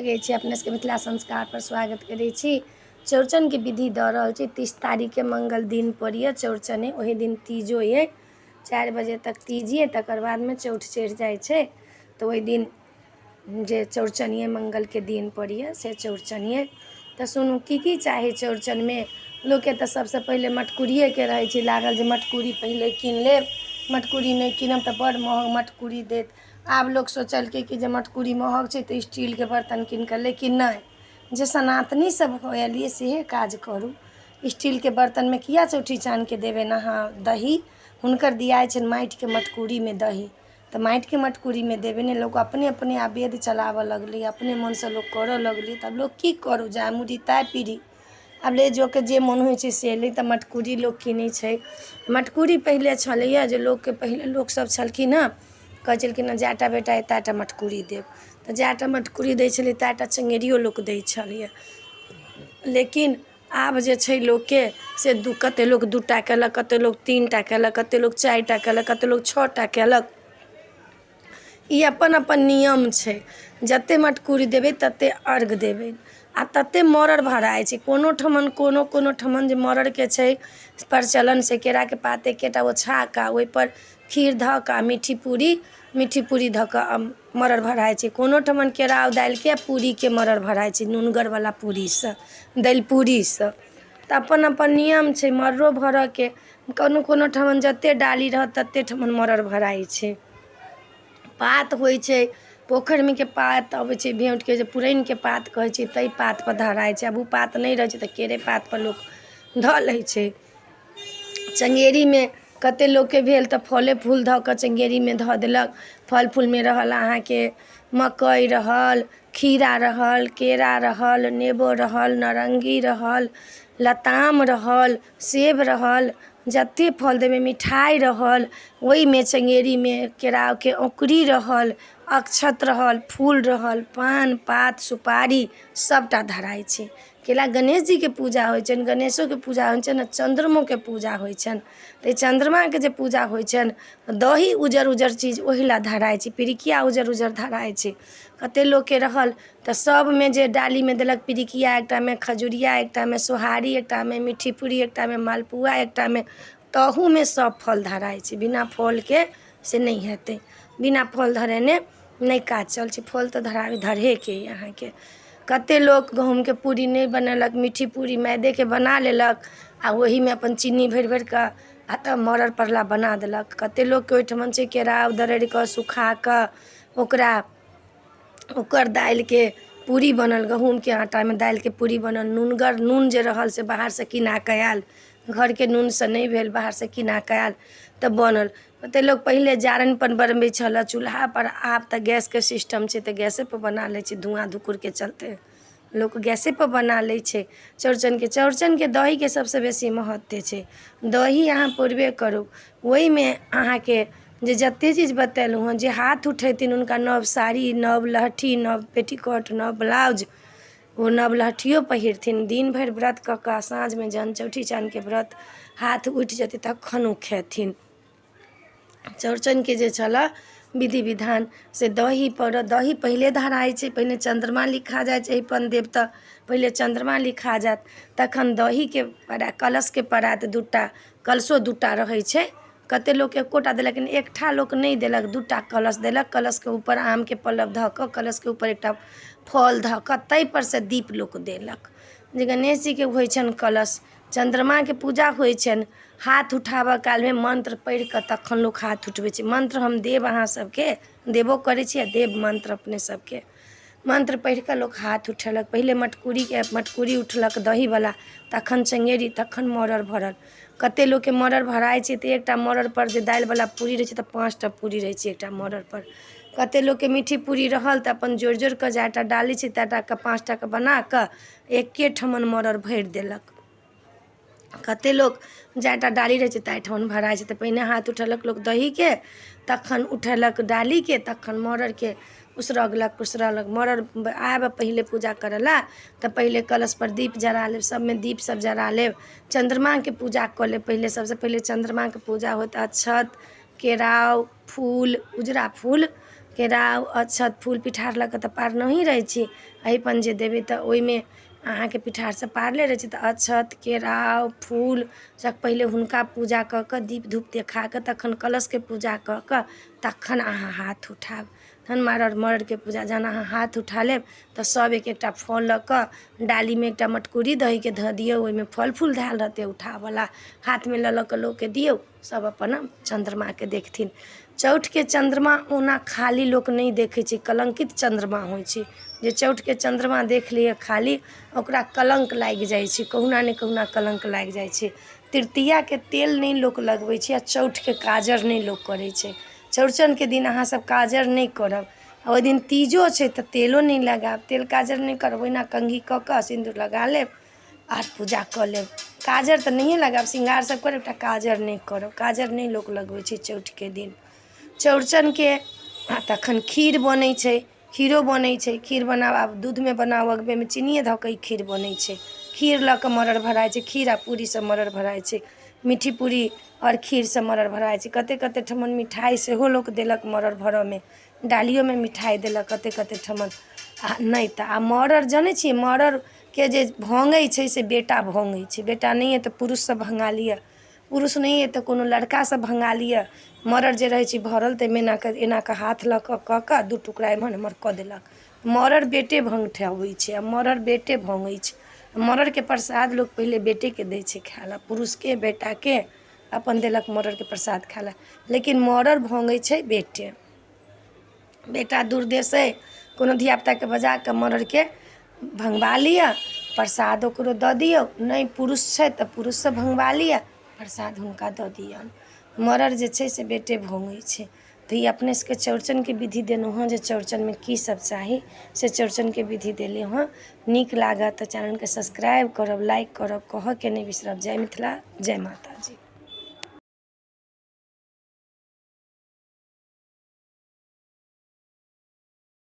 लगै छै। अपने सबके मिथिला संस्कार पर स्वागत करै छी। चौड़चन के विधि दऽ रहल छी। 30 तारीख के मंगल दिन पर ये चौड़चन, ओही दिन तीजो ये। 4 बजे तक तीज ये, तकर बाद में चौठ चढ़ि जाइ छै। तो ओहि दिन जे चौड़चन ये मंगल के दिन पर ये से चौड़चन ये। तो सुनू की चाही चौड़चन में। लोग के तो सबसे पहले मटकुरिये के रहे छै लागल जे मटकुरी पहले कीन लेब। मटकुरी नहीं कीनब तो बड़ महग मटकुरी देत। आब लोग सोचलकै कि जे मटकुरी महग छै तो स्टील के बर्तन कीन के, लेकिन नहीं, जे सनातनी सब होलिए सेहे काज करू। स्टील के बर्तन में किया चौठी चान के देवे नहा दही। हुनकर दियाय छन माटि के मटकुरी में दही, तो माटि के मटकुरी में देवे ने। लोग अपने अपने आब वेद चलावे लगले, अपने मन से लोग करे लगले। तब लोग की करू, जा मुड़ी ताय पीढ़ी। आब ले जो के जे मन होइ छै से ले। तो मटकुरी लोग किनै छै। मटकुरी पहले छलैया जे लोग के, पहले लोग सब छलखिन हँ, कहै छलखिन हँ जाटा बेटा एताटा मटकुरी देब। तो जाटा मटकुरी दै छलै, ताटा चंगेरियो लोग दै छलैया। लेकिन आब जे छै लोग के से कते लोग 2टा केलक, कते लोग 3टा केलक, कते लोग 4टा केलक, कते लोग 6टा केलक। ई अपन अपन नियम छै। जते मटकुरी देबै तते अर्घ देबै। आ तते मरड़ भराइ छै। कोनो ठमन कोनो ठमन जे मरड़ के छै प्रचलन से केरा के पात एकेटा ओछा का ओहि पर खीर धऽ का मीठी पूरी धऽ कऽ मरड़ भराइ छै। कोनो ठमन केराउ दालि के पूरी के मरड़ भराइ छै, नूनगर वाला पूरी से, दालि पूरी से। तऽ अपन अपन नियम छै मर्रो भरऽ के। कोनो ठमन जते डाली रहत तते ठमन मरड़ भराइ छै। पात होइ छै पोखरिमे के पात अबै छै भेँट के, जे पुरैन के पात कहै छै, तै पात पर धराइ छै। आब उ पात नहीं रहै छै तऽ केरे पात पर लोग धऽ लै छै। चंगेरी में कते लोग के भेल तऽ फले फूल धऽ कऽ चंगेरी में धऽ देलक। फल फूल में रहल अहाँ के मकई रहल, खीरा रहल, केरा रहल, नेबो रहल, नारंगी रहल, लताम रहल, सेब रहल, जते फल देवे, मिठाई रहल। ओहि में चंगेरी में केराव के औंकरी रहल, अक्षत रहल, फूल रहल, पान पात सुपारी सबटा धराइ छै। केला गणेश जी के पूजा होइ छनि, गणेशो के पूजा होइ छनि, चंद्रमो के पूजा होइ छनि। तऽ चंद्रमा के जे पूजा होइ छनि दही उजर उजर चीज ओहि ला धराइ छै, पिरिकिया उजर उजर धराइ छै। कते लोग के रहल तऽ सब में जे डाली में देलक पिरिकिया, एकटा में खजुरिया, एकटा में सोहारी, एकटा में मीठी पूरी, एकटा में मालपुआ, एकटा में, तहू में सब फल धराइ छै। बिना फल के से नहीं हेतै। बिना फल धरेने नहीं काज चल छै। फल तो धरे के यहाँ के। कते लोग गहूम के पूरी नहीं बनेलक, मीठी पूरी मैदे के बना लेलक आ वही में अपन चीनी भर भर के आ तब मरड़ परला बना देलक। कते लोग के ओहिठमन से केराव दरड़ के सुखा के ओकर दालि के पूरी बनल, गहूम के आटा में दालि के पूरी बनल। नूनगर नून जे रहल से बाहर से किना के आयल, घर के नून से नहीं भेल, बाहर से किना के आयल तब बनल। कते लोग पहले जारन पर बनबै छल चूल्हा पर, आब तऽ गैस के सिस्टम छै तऽ गैसे पर बना लै छै। धुआं धुकुर के चलते लोग गैसे पर बना लै छै। चौड़चन के दही के सबसे बेसी महत्व छै। दही अहाँ पौरबे करू। ओहि में अहाँ के जे जते चीज बतेलहुँ हँ, जे हाथ उठेथिन हुनका नव साड़ी, नव लहठी, नव पेटीकोट, नव ब्लाउज, वो नव लहठियो पहिरथिन। दिन भरि व्रत कऽ कऽ साँझ में जहन चौठी चान के व्रत हाथ उठि जेतै तखन ओ खेथिन। चौड़चन के जे छला विधि विधान से दही पहले धराइ छै। पहले चंद्रमा लिखा जाइ छै। अपन देवता पहले चंद्रमा लिखा जात, तखन दही के कलश के परात 2टा, कलशो 2टा रहै छै। कते लोग एकोटा देलक, लेकिन एकठा लोग नहीं देलक, 2टा कलश देलक। कलश के ऊपर आम के पल्लव धऽ कऽ, कलश के ऊपर एकटा फल धऽ कऽ, तै पर से दीप लोग देलक। जे गणेश जी के होइ छनि कलश, चंद्रमा के पूजा होइ छनि, हाथ उठाबऽ काल में मंत्र पढ़ि कऽ तखन लोग हाथ उठबै छै। मंत्र हम देब अहाँ सबके, देबो करै छी आ देब मंत्र अपने सबके। मंत्र पढ़ि कऽ लोग हाथ उठेलक। पहले मटकुरी उठलक दही वाला, तखन चंगेरी, तखन मरड़ भरल। कते लोग के मरड़ भराइ छै तऽ एकटा मरड़ पर जे दालि वाला पूरी रहै छै तऽ 5टा पूरी रहै छै एकटा मरड़ पर। कते लोग के मीठी पूरी रहल तऽ अपन जोड़ जोड़ कऽ जाटा डाली छै ताटा के 5टा के बना कऽ एके ठमन मरड़ भरि देलक। कते लोग जाटा डाली रहै छै ताहि ठमन भराइ छै। तऽ पहिने हाथ उठेलक लोग दही के, तखन उठेलक डाली के, तखन मरड़ के उसरगलक। मरड़ आब पहले पूजा करेला तऽ पहले कलश पर दीप जरा लेब, सब में दीप सब जरा लेब। चंद्रमा के पूजा कर ले पहले, सबसे पहले चंद्रमा के पूजा होता। अक्षत, केराव, फूल, उजरा फूल केराव अक्षत फूल पिठार लऽ कऽ तऽ पार नहीं रहै छी। एहिपन जे देबै तऽ ओहिमे अहाँके पिठारसँ पारले रहै छै। तऽ अक्षत केराव फूल सब पहिले हुनका पूजा कऽ कऽ दीप धूप देखा कऽ तखन कलशके पूजा कऽ कऽ तखन अहाँ हाथ उठायब। तहन मरड़के पूजा जहन अहाँ हाथ उठा लेब तऽ सब एक एकटा फल लऽ कऽ डालीमे एकटा मटकुरी दहीके धऽ दियौ, ओहिमे फल फूल धैल रहतै उठावला, हाथमे लऽ लऽ कऽ लोकके दियौ, सब अपन चन्द्रमाके देखथिन। चौठके चन्द्रमा ओना खाली लोक नहीं देखै छै, कलंकित चन्द्रमा होइ छै। जे चौठके चन्द्रमा देख लिअ खाली ओकरा कलंक लागि जाइ छै, कहुना ने कहुना कलंक लागि जाइ छै। तृतीयाके तेल नहीं लोक लगबै छै आ चौठके काजर नहीं लोक करै छै। चौड़चनके दिन अहाँ सब काजर नहीं करब। ओहि दिन तीजो छै तऽ तेलो नहीं लगायब, तेल काजर नहीं करब, ओहिना कंघी कऽ कऽ सिन्दूर लगा लेब आर पूजा कऽ लेब। काजर तऽ नहिए लगायब, श्रृंगार सब करब, एकटा काजर नहीं करब, काजर नहीं लोक लगबै छै चौठके दिन। चौड़चनके तखन खीर बनै छै, खीरो बनै छै। खीर बनाब आब दूधमे बनाउ अगबेमे चीनिए धऽ कऽ ई खीर बनै छै। खीर लऽ कऽ मड़ड़ भराइ छै, खीर आ पूरीसँ मड़ड़ भराइ छै। मीठी पूरी और खीरसँ मड़ड़ भराइ छै। कते कते ठमन मिठाइ सेहो लोक देलक मड़ड़ भरऽमे, डालियोमे मिठाइ देलक कते कते ठमन। आ नहीं तऽ आ मड़ड़ जनै छियै, मड़ड़के जे भङ्गै छै से बेटा भङ्गै छै। बेटा नहीं अइ तऽ पुरुषसँ भङ्गा लिअ, पुरुष नहीं अइ तऽ कोनो लड़कासँ भङ्गा लिअ। मड़ड़ जे रहै छै भरल ताहिमे एना कऽ हाथ लऽ कऽ दू टुकड़ा एम्हर एम्हर कऽ देलक। मड़ड़ बेटे भङ्गठबै छै आ मड़ड़ बेटे भङ्गै छै। मड़ड़के प्रसाद लोक पहिले बेटेके दै छै खाय लए, पुरुषके बेटाके अपन देलक मड़ड़के प्रसाद खाय लए। लेकिन मड़ड़ भङ्गै छै बेटे। बेटा दूर देश अइ कोनो धियापुताके बजा कऽ मड़ड़के भङ्गबा लिअ, प्रसाद ओकरो दऽ दियौ। नहीं पुरुष छै तऽ पुरुषसँ भङ्गबा लिअ, प्रसाद हुनका दऽ दियौन। मड़ड़ जे छै से बेटे भङ्गै छै। तऽ ई अपने सबके चौड़चनके विधि देलहुँ हँ जे चौड़चनमे की सब चाही से चौड़चनके विधि देलहुँ हँ। नीक लागत तऽ चैनलके सब्सक्राइब करब, लाइक करब, कहऽके नहीं बिसरब। जय मिथिला, जय माता जी।